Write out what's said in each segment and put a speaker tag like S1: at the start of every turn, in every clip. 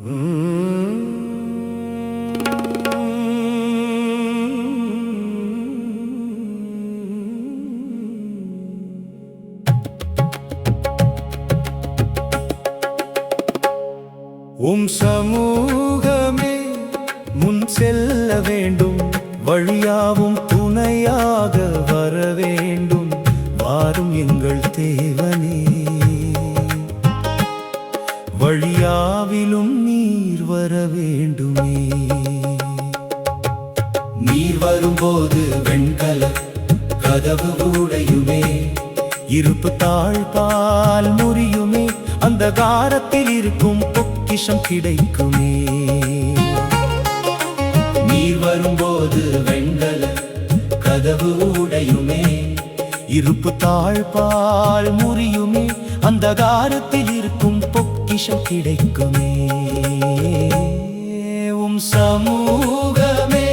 S1: உம் சமூகமே முன் செல்ல வேண்டும், வழியாவும் துணையாக வர வேண்டும். வாரும் எங்கள் தேவனே, வழியாவிலும் நீர் வர வேண்டுமே. நீர் வரும்போது வெண்கல கதவு உடையுமே, இருப்பு தாழ்பால் முறியுமே, அந்த காரத்தில் இருக்கும் பொக்கிஷம் கிடைக்குமே. நீர் வரும்போது வெண்கல கதவு உடையுமே, இருப்பு தாழ்பால் முறியுமே, அந்த காரத்தில் இருக்கும் பொக்கிஷம் கிடைக்குமே. உம் சமூகமே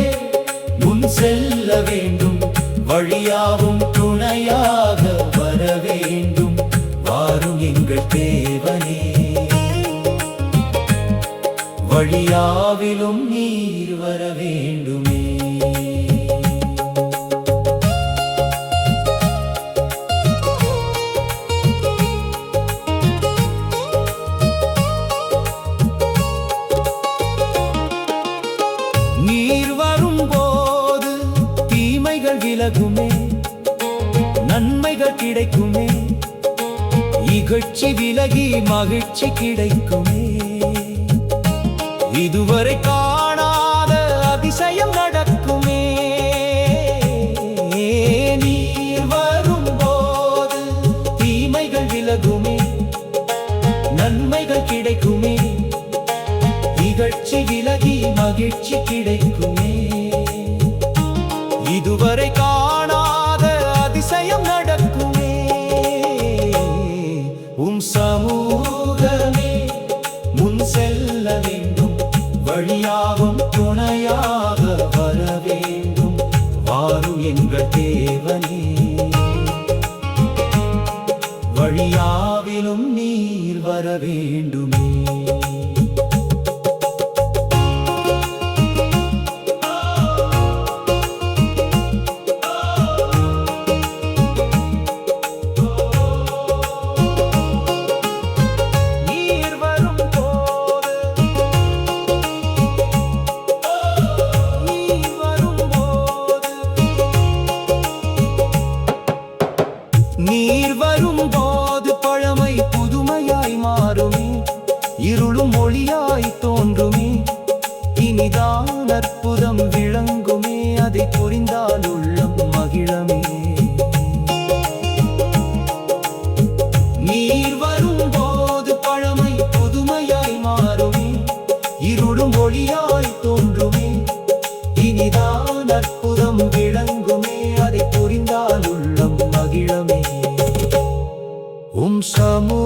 S1: முன் செல்ல வேண்டும், வழியாவும் துணையாக வர வேண்டும். வாரும் எங்கள் தேவனே, வழியாவிலும் நீர் வர வேண்டுமே. நீர் வரும்போது தீமைகள் விலகுமே, நன்மைகள் கிடைக்குமே, இகழ்ச்சி விலகி மகிழ்ச்சி கிடைக்குமே. இதுவரை காணாத அதிசயம் நடக்குமே. நீர் வரும்போது தீமைகள் விலகுமே, நன்மைகள் கிடைக்குமே, இகழ்ச்சி விலகி மகிழ்ச்சி கிடைக்குமே. இதுவரை காணாத அதிசயம் நடக்குமே. உம் சமூகமே முன் செல்ல வேண்டும், வழியாகும் துணையாக வர வேண்டும். வாரும் எங்கள் தேவனே, வழியாவிலும் நீர் வர வேண்டுமே. நீர் வரும்போது பழமை புதுமையாய் மாறுமே, இருளும் ஒளியாய் தோன்றுமே, இனிதான் அற்புதம் விளங்குமே, அதை புரிந்தால் உள்ளம் மகிழமே. நீர் வரும்போது பழமை புதுமையாய் மாறுமே, இருளும் ஒளியாய் தோன்றுமே, இனிதான் அற்புதம் விளங்குமே, அதை புரிந்தால் உள்ளம் மகிழமே. உம் சமூகமே